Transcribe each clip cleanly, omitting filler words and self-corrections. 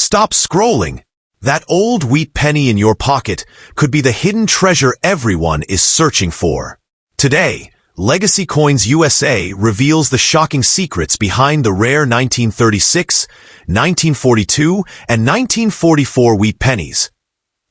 Stop scrolling. That old wheat penny in your pocket could be the hidden treasure everyone is searching for. Today, Legacy Coins USA reveals the shocking secrets behind the rare 1936, 1942, and 1944 wheat pennies.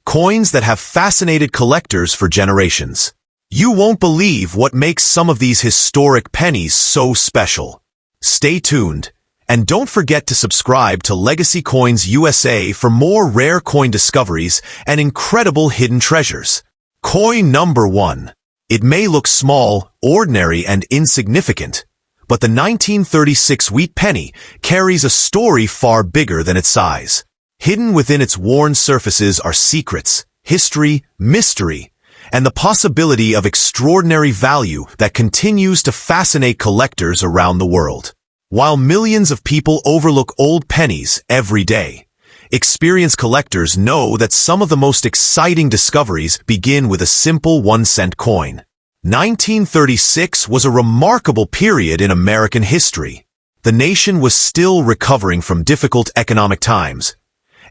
Coins that have fascinated collectors for generations. You won't believe what makes some of these historic pennies so special. Stay tuned, and don't forget to subscribe to Legacy Coins USA for more rare coin discoveries and incredible hidden treasures. Coin number 1. It may look small, ordinary, and insignificant, but the 1936 wheat penny carries a story far bigger than its size. Hidden within its worn surfaces are secrets, history, mystery, and the possibility of extraordinary value that continues to fascinate collectors around the world. While millions of people overlook old pennies every day, experienced collectors know that some of the most exciting discoveries begin with a simple 1-cent coin. 1936 was a remarkable period in American history. The nation was still recovering from difficult economic times,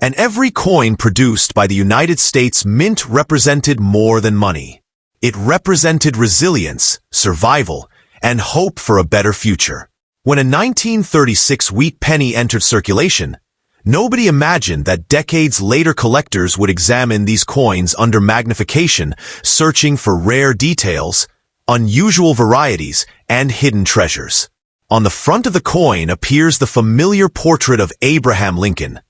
and every coin produced by the United States Mint represented more than money. It represented resilience, survival, and hope for a better future. When a 1936 wheat penny entered circulation, nobody imagined that decades later collectors would examine these coins under magnification, searching for rare details, unusual varieties, and hidden treasures. On the front of the coin appears the familiar portrait of Abraham Lincoln,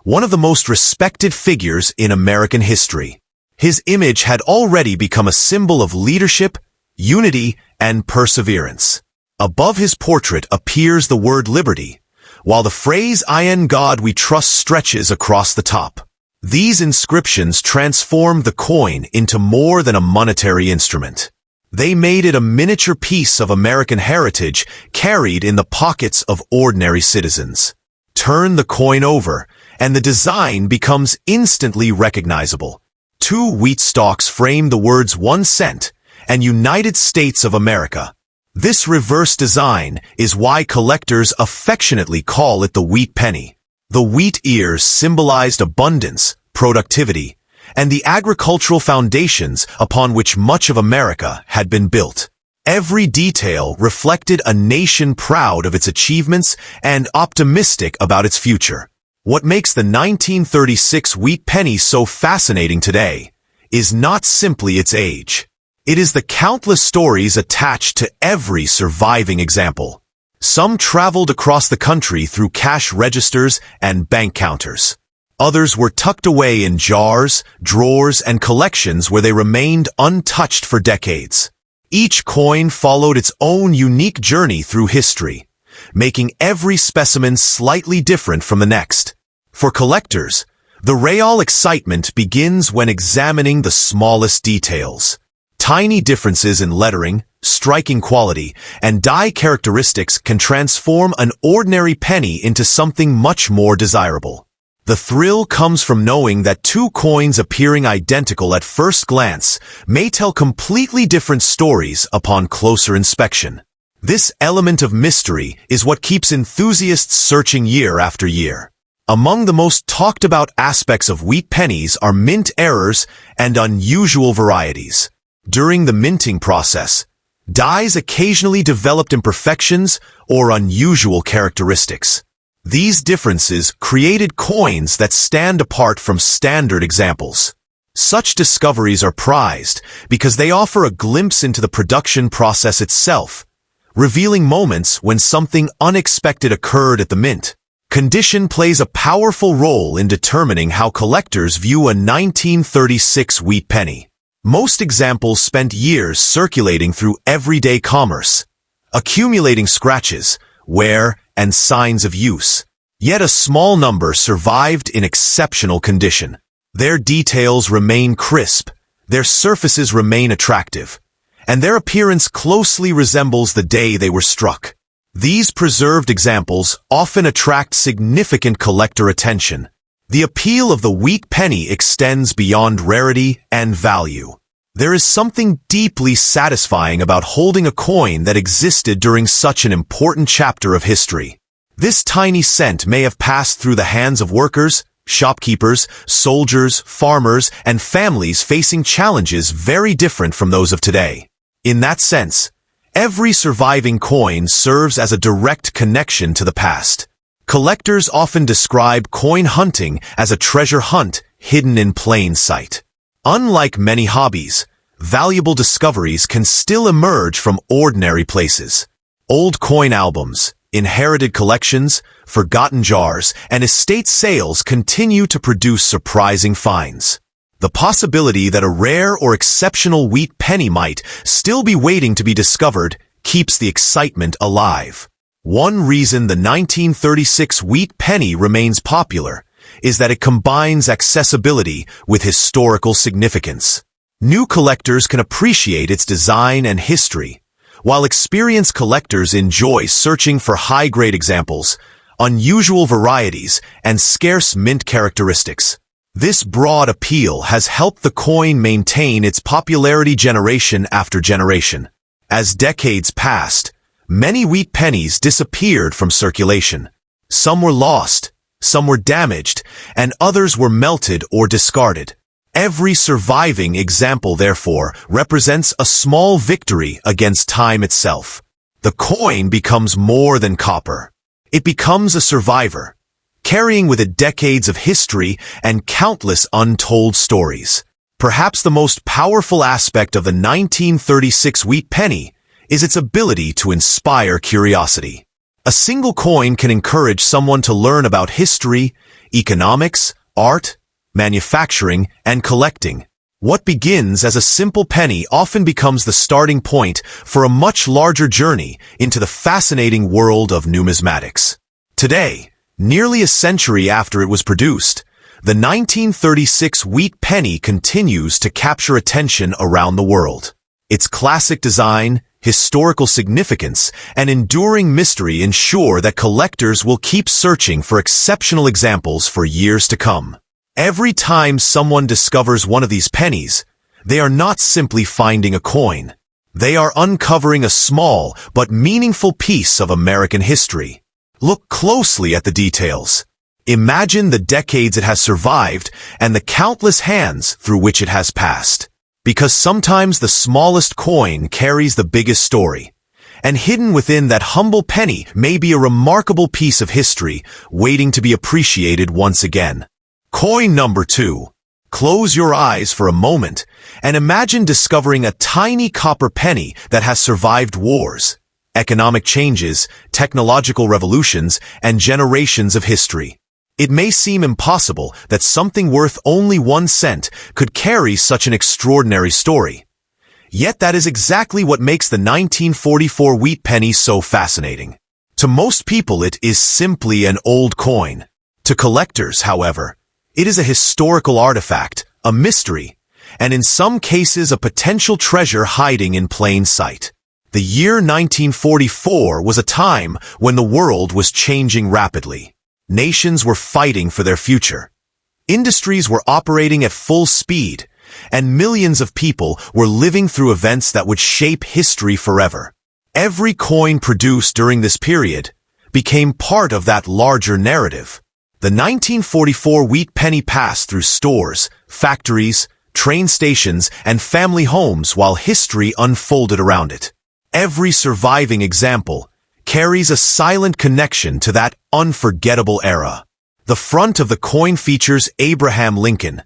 one of the most respected figures in American history. His image had already become a symbol of leadership, unity, and perseverance. Above his portrait appears the word liberty, while the phrase "In God We Trust" stretches across the top. These inscriptions transformed the coin into more than a monetary instrument. They made it a miniature piece of American heritage carried in the pockets of ordinary citizens. Turn the coin over, and the design becomes instantly recognizable. 2 wheat stalks frame the words 1 cent and United States of America. This reverse design is why collectors affectionately call it the wheat penny. The wheat ears symbolized abundance, productivity, and the agricultural foundations upon which much of America had been built. Every detail reflected a nation proud of its achievements and optimistic about its future. What makes the 1936 wheat penny so fascinating today is not simply its age. It is the countless stories attached to every surviving example. Some traveled across the country through cash registers and bank counters. Others were tucked away in jars, drawers, and collections where they remained untouched for decades. Each coin followed its own unique journey through history, making every specimen slightly different from the next. For collectors, the real excitement begins when examining the smallest details. Tiny differences in lettering, striking quality, and die characteristics can transform an ordinary penny into something much more desirable. The thrill comes from knowing that 2 coins appearing identical at first glance may tell completely different stories upon closer inspection. This element of mystery is what keeps enthusiasts searching year after year. Among the most talked about aspects of wheat pennies are mint errors and unusual varieties. During the minting process, dies occasionally developed imperfections or unusual characteristics. These differences created coins that stand apart from standard examples. Such discoveries are prized because they offer a glimpse into the production process itself, revealing moments when something unexpected occurred at the mint. Condition plays a powerful role in determining how collectors view a 1936 wheat penny. Most examples spent years circulating through everyday commerce, accumulating scratches, wear, and signs of use. Yet a small number survived in exceptional condition. Their details remain crisp, their surfaces remain attractive, and their appearance closely resembles the day they were struck. These preserved examples often attract significant collector attention. The appeal of the wheat penny extends beyond rarity and value. There is something deeply satisfying about holding a coin that existed during such an important chapter of history. This tiny cent may have passed through the hands of workers, shopkeepers, soldiers, farmers, and families facing challenges very different from those of today. In that sense, every surviving coin serves as a direct connection to the past. Collectors often describe coin hunting as a treasure hunt hidden in plain sight. Unlike many hobbies, valuable discoveries can still emerge from ordinary places. Old coin albums, inherited collections, forgotten jars, and estate sales continue to produce surprising finds. The possibility that a rare or exceptional wheat penny might still be waiting to be discovered keeps the excitement alive. One reason the 1936 wheat penny remains popular is that it combines accessibility with historical significance. New collectors can appreciate its design and history, while experienced collectors enjoy searching for high-grade examples, unusual varieties, and scarce mint characteristics. This broad appeal has helped the coin maintain its popularity generation after generation. As decades passed, many wheat pennies disappeared from circulation. Some were lost, some were damaged, and others were melted or discarded. Every surviving example, therefore, represents a small victory against time itself. The coin becomes more than copper. It becomes a survivor, carrying with it decades of history and countless untold stories. Perhaps the most powerful aspect of the 1936 wheat penny is its ability to inspire curiosity. A single coin can encourage someone to learn about history, economics, art, manufacturing, and collecting. What begins as a simple penny often becomes the starting point for a much larger journey into the fascinating world of numismatics. Today, nearly a century after it was produced, the 1936 wheat penny continues to capture attention around the world. Its classic design, historical significance, and enduring mystery ensure that collectors will keep searching for exceptional examples for years to come. Every time someone discovers one of these pennies, they are not simply finding a coin. They are uncovering a small but meaningful piece of American history. Look closely at the details. Imagine the decades it has survived and the countless hands through which it has passed. Because sometimes the smallest coin carries the biggest story, and hidden within that humble penny may be a remarkable piece of history waiting to be appreciated once again. Coin number 2. Close your eyes for a moment and imagine discovering a tiny copper penny that has survived wars, economic changes, technological revolutions, and generations of history. It may seem impossible that something worth only 1 cent could carry such an extraordinary story. Yet that is exactly what makes the 1944 wheat penny so fascinating. To most people it is simply an old coin. To collectors, however, it is a historical artifact, a mystery, and in some cases a potential treasure hiding in plain sight. The year 1944 was a time when the world was changing rapidly. Nations were fighting for their future. Industries were operating at full speed, and millions of people were living through events that would shape history forever. Every coin produced during this period became part of that larger narrative. The 1944 wheat penny passed through stores, factories, train stations, and family homes while history unfolded around it. Every surviving example carries a silent connection to that unforgettable era. The front of the coin features Abraham Lincoln,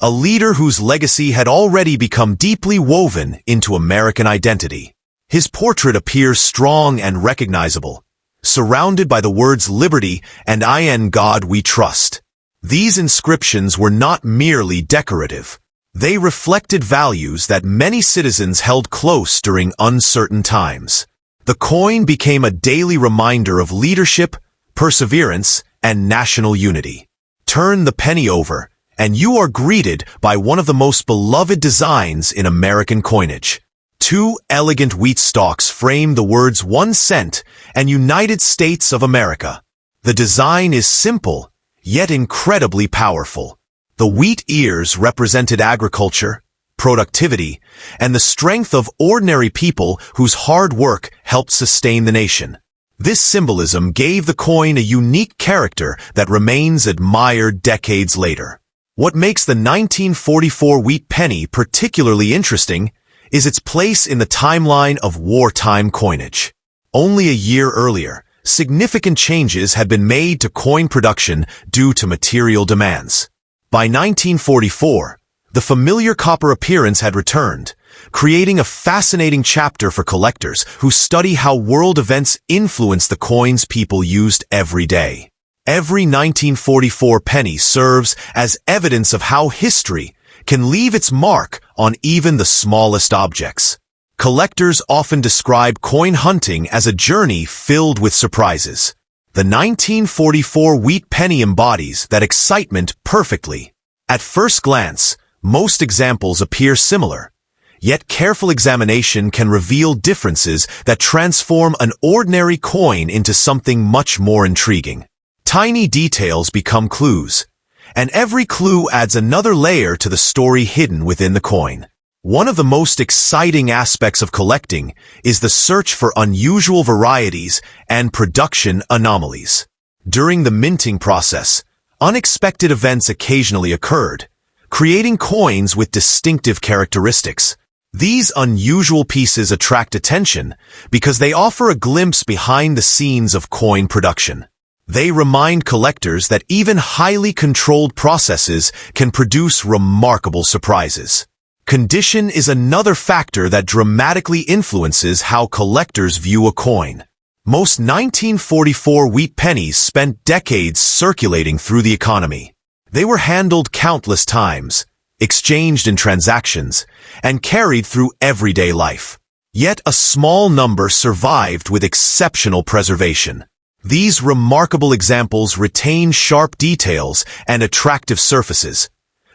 a leader whose legacy had already become deeply woven into American identity. His portrait appears strong and recognizable, surrounded by the words liberty and "In God we trust." These inscriptions were not merely decorative. They reflected values that many citizens held close during uncertain times. The coin became a daily reminder of leadership, perseverance, and national unity. Turn the penny over, and you are greeted by one of the most beloved designs in American coinage. 2 elegant wheat stalks frame the words 1 cent and United States of America. The design is simple, yet incredibly powerful. The wheat ears represented agriculture, productivity, and the strength of ordinary people whose hard work helped sustain the nation. This symbolism gave the coin a unique character that remains admired decades later. What makes the 1944 wheat penny particularly interesting is its place in the timeline of wartime coinage. Only a year earlier, significant changes had been made to coin production due to material demands. By 1944, the familiar copper appearance had returned, creating a fascinating chapter for collectors who study how world events influence the coins people used every day. Every 1944 penny serves as evidence of how history can leave its mark on even the smallest objects. Collectors often describe coin hunting as a journey filled with surprises. The 1944 wheat penny embodies that excitement perfectly. At first glance, most examples appear similar, yet careful examination can reveal differences that transform an ordinary coin into something much more intriguing. Tiny details become clues, and every clue adds another layer to the story hidden within the coin. One of the most exciting aspects of collecting is the search for unusual varieties and production anomalies. During the minting process, unexpected events occasionally occurred, creating coins with distinctive characteristics. These unusual pieces attract attention because they offer a glimpse behind the scenes of coin production. They remind collectors that even highly controlled processes can produce remarkable surprises. Condition is another factor that dramatically influences how collectors view a coin. Most 1944 wheat pennies spent decades circulating through the economy. They were handled countless times, exchanged in transactions, and carried through everyday life. Yet a small number survived with exceptional preservation. These remarkable examples retain sharp details and attractive surfaces,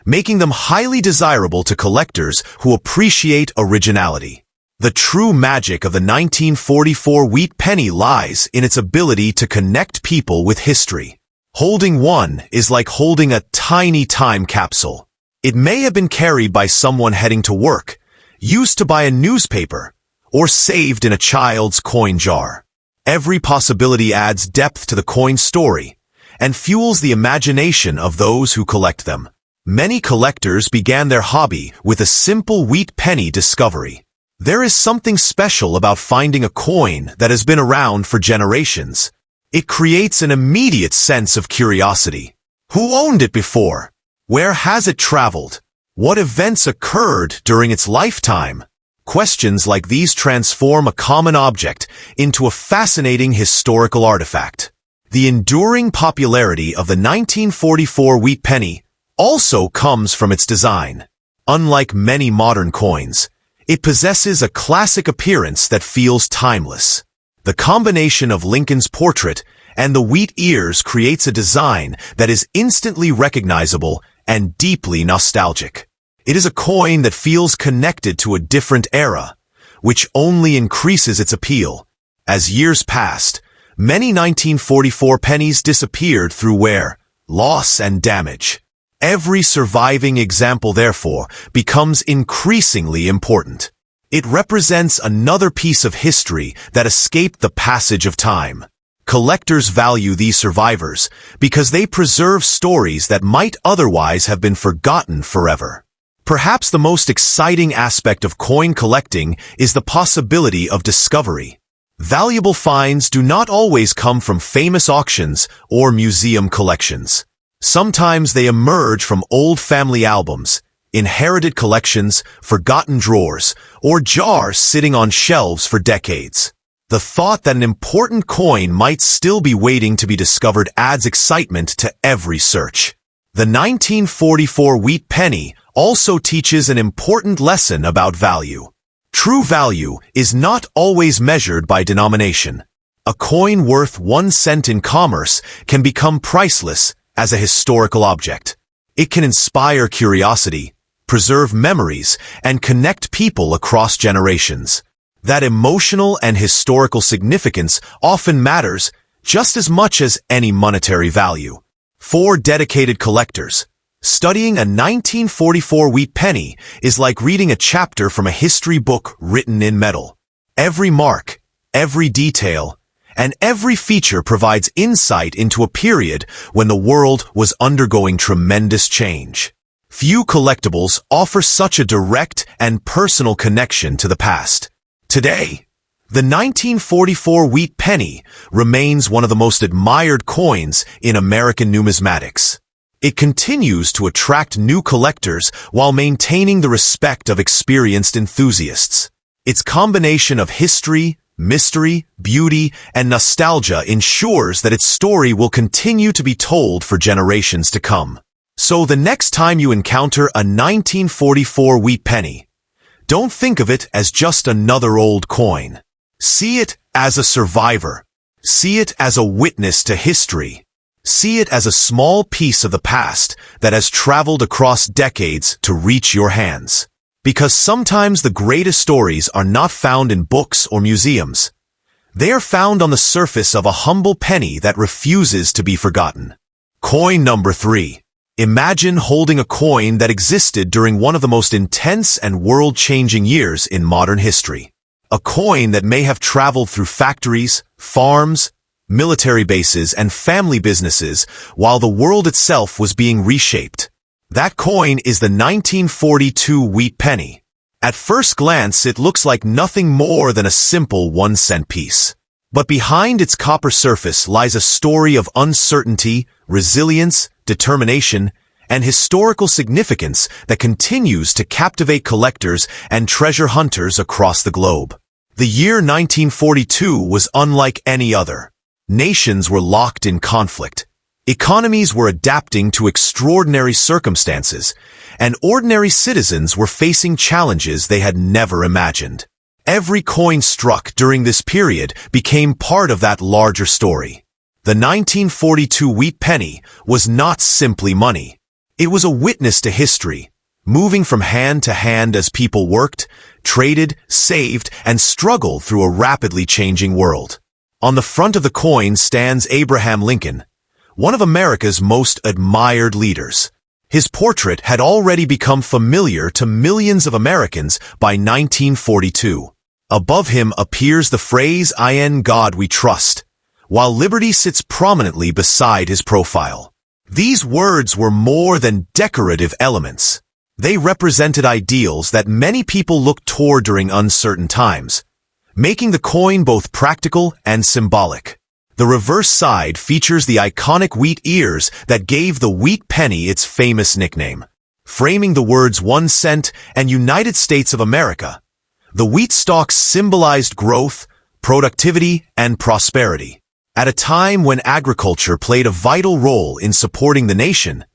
making them highly desirable to collectors who appreciate originality. The true magic of the 1944 wheat penny lies in its ability to connect people with history. Holding one is like holding a tiny time capsule. It may have been carried by someone heading to work, used to buy a newspaper, or saved in a child's coin jar. Every possibility adds depth to the coin story and fuels the imagination of those who collect them. Many collectors began their hobby with a simple wheat penny discovery. There is something special about finding a coin that has been around for generations. It creates an immediate sense of curiosity. Who owned it before? Where has it traveled? What events occurred during its lifetime? Questions like these transform a common object into a fascinating historical artifact. The enduring popularity of the 1944 wheat penny also comes from its design. Unlike many modern coins, it possesses a classic appearance that feels timeless. The combination of Lincoln's portrait and the wheat ears creates a design that is instantly recognizable and deeply nostalgic. It is a coin that feels connected to a different era, which only increases its appeal. As years passed, many 1944 pennies disappeared through wear, loss, and damage. Every surviving example, therefore, becomes increasingly important. It represents another piece of history that escaped the passage of time. Collectors value these survivors because they preserve stories that might otherwise have been forgotten forever. Perhaps the most exciting aspect of coin collecting is the possibility of discovery. Valuable finds do not always come from famous auctions or museum collections. Sometimes they emerge from old family albums, inherited collections, forgotten drawers, or jars sitting on shelves for decades. The thought that an important coin might still be waiting to be discovered adds excitement to every search. The 1944 wheat penny also teaches an important lesson about value. True value is not always measured by denomination. A coin worth 1 cent in commerce can become priceless as a historical object. It can inspire curiosity, preserve memories, and connect people across generations. That emotional and historical significance often matters just as much as any monetary value. For dedicated collectors, studying a 1944 wheat penny is like reading a chapter from a history book written in metal. Every mark, every detail, and every feature provides insight into a period when the world was undergoing tremendous change. Few collectibles offer such a direct and personal connection to the past. Today, the 1944 wheat penny remains one of the most admired coins in American numismatics. It continues to attract new collectors while maintaining the respect of experienced enthusiasts. Its combination of history, mystery, beauty, and nostalgia ensures that its story will continue to be told for generations to come. So the next time you encounter a 1944 wheat penny, don't think of it as just another old coin. See it as a survivor. See it as a witness to history. See it as a small piece of the past that has traveled across decades to reach your hands. Because sometimes the greatest stories are not found in books or museums. They are found on the surface of a humble penny that refuses to be forgotten. Coin number 3. Imagine holding a coin that existed during one of the most intense and world-changing years in modern history. A coin that may have traveled through factories, farms, military bases, and family businesses while the world itself was being reshaped. That coin is the 1942 wheat penny. At first glance, it looks like nothing more than a simple 1-cent piece. But behind its copper surface lies a story of uncertainty, resilience, determination, and historical significance that continues to captivate collectors and treasure hunters across the globe. The year 1942 was unlike any other. Nations were locked in conflict. Economies were adapting to extraordinary circumstances, and ordinary citizens were facing challenges they had never imagined. Every coin struck during this period became part of that larger story. The 1942 wheat penny was not simply money. It was a witness to history, moving from hand to hand as people worked, traded, saved, and struggled through a rapidly changing world. On the front of the coin stands Abraham Lincoln, one of America's most admired leaders. His portrait had already become familiar to millions of Americans by 1942. Above him appears the phrase, "In God we trust," while liberty sits prominently beside his profile. These words were more than decorative elements. They represented ideals that many people looked toward during uncertain times, making the coin both practical and symbolic. The reverse side features the iconic wheat ears that gave the wheat penny its famous nickname. Framing the words 1 cent and United States of America, the wheat stalks symbolized growth, productivity, and prosperity. At a time when agriculture played a vital role in supporting the nation,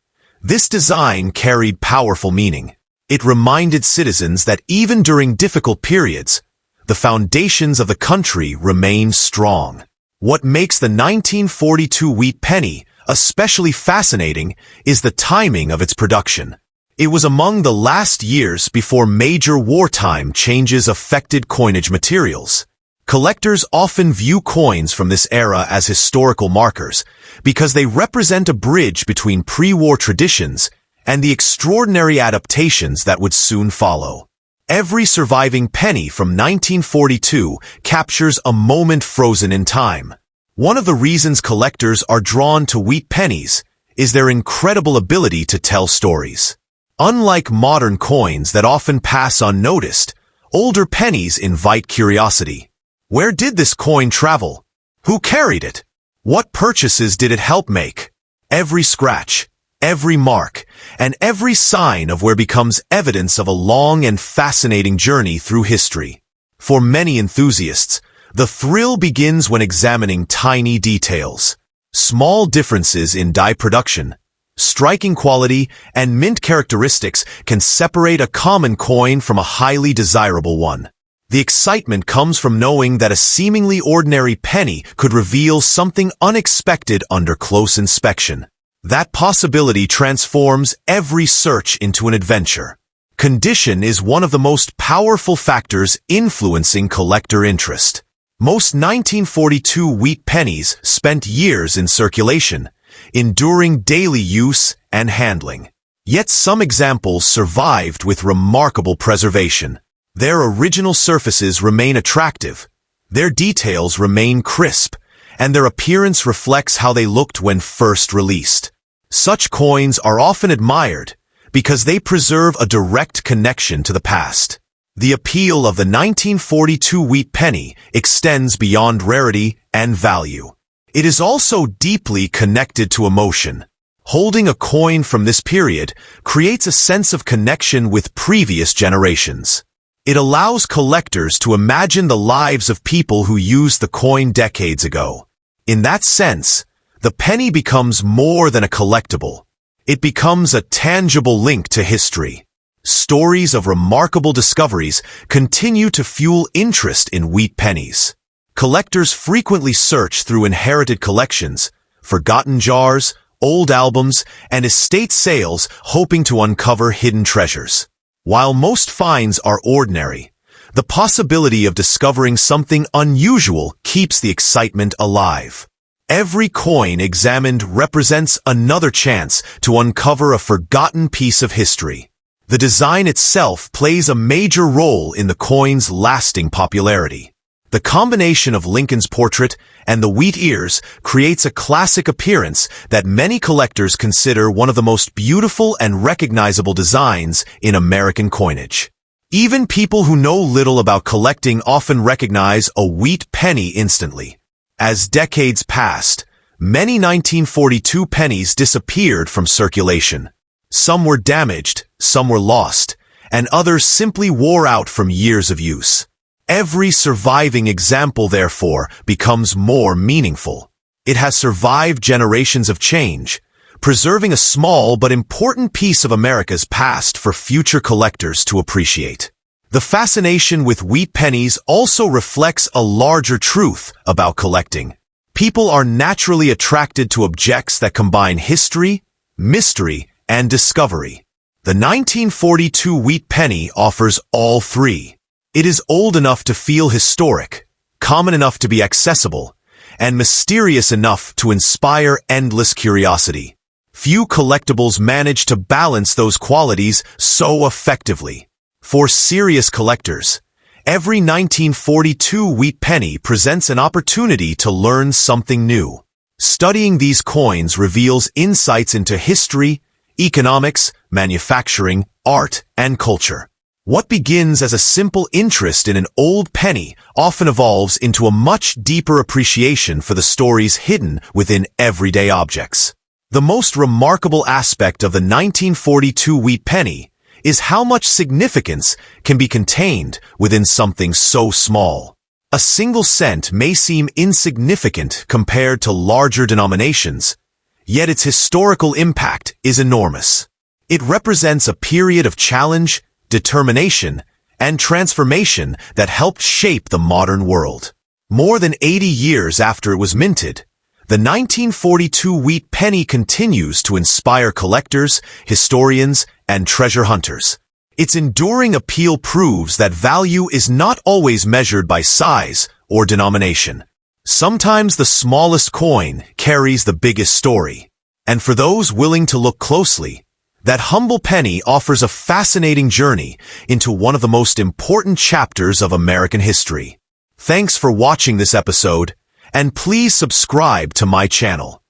this design carried powerful meaning. It reminded citizens that even during difficult periods, the foundations of the country remained strong. What makes the 1942 wheat penny especially fascinating is the timing of its production. It was among the last years before major wartime changes affected coinage materials. Collectors often view coins from this era as historical markers because they represent a bridge between pre-war traditions and the extraordinary adaptations that would soon follow. Every surviving penny from 1942 captures a moment frozen in time. One of the reasons collectors are drawn to wheat pennies is their incredible ability to tell stories. Unlike modern coins that often pass unnoticed, older pennies invite curiosity. Where did this coin travel? Who carried it? What purchases did it help make? Every scratch, every mark, and every sign of where becomes evidence of a long and fascinating journey through history. For many enthusiasts, the thrill begins when examining tiny details. Small differences in die production, striking quality, and mint characteristics can separate a common coin from a highly desirable one. The excitement comes from knowing that a seemingly ordinary penny could reveal something unexpected under close inspection. That possibility transforms every search into an adventure. Condition is one of the most powerful factors influencing collector interest. Most 1942 wheat pennies spent years in circulation, enduring daily use and handling. Yet some examples survived with remarkable preservation. Their original surfaces remain attractive, their details remain crisp, and their appearance reflects how they looked when first released. Such coins are often admired because they preserve a direct connection to the past. The appeal of the 1942 wheat penny extends beyond rarity and value. It is also deeply connected to emotion. Holding a coin from this period creates a sense of connection with previous generations. It allows collectors to imagine the lives of people who used the coin decades ago. In that sense, the penny becomes more than a collectible. It becomes a tangible link to history. Stories of remarkable discoveries continue to fuel interest in wheat pennies. Collectors frequently search through inherited collections, forgotten jars, old albums, and estate sales hoping to uncover hidden treasures. While most finds are ordinary, the possibility of discovering something unusual keeps the excitement alive. Every coin examined represents another chance to uncover a forgotten piece of history. The design itself plays a major role in the coin's lasting popularity. The combination of Lincoln's portrait and the wheat ears creates a classic appearance that many collectors consider one of the most beautiful and recognizable designs in American coinage. Even people who know little about collecting often recognize a wheat penny instantly. As decades passed, many 1942 pennies disappeared from circulation. Some were damaged, some were lost, and others simply wore out from years of use. Every surviving example, therefore, becomes more meaningful. It has survived generations of change, preserving a small but important piece of America's past for future collectors to appreciate. The fascination with wheat pennies also reflects a larger truth about collecting. People are naturally attracted to objects that combine history, mystery, and discovery. The 1942 wheat penny offers all three. It is old enough to feel historic, common enough to be accessible, and mysterious enough to inspire endless curiosity. Few collectibles manage to balance those qualities so effectively. For serious collectors, every 1942 wheat penny presents an opportunity to learn something new. Studying these coins reveals insights into history, economics, manufacturing, art, and culture. What begins as a simple interest in an old penny often evolves into a much deeper appreciation for the stories hidden within everyday objects. The most remarkable aspect of the 1942 wheat penny is how much significance can be contained within something so small. A single cent may seem insignificant compared to larger denominations, yet its historical impact is enormous. It represents a period of challenge, determination, and transformation that helped shape the modern world. More than 80 years after it was minted, the 1942 wheat penny continues to inspire collectors, historians, and treasure hunters. Its enduring appeal proves that value is not always measured by size or denomination. Sometimes the smallest coin carries the biggest story. And for those willing to look closely, that humble penny offers a fascinating journey into one of the most important chapters of American history. Thanks for watching this episode, and please subscribe to my channel.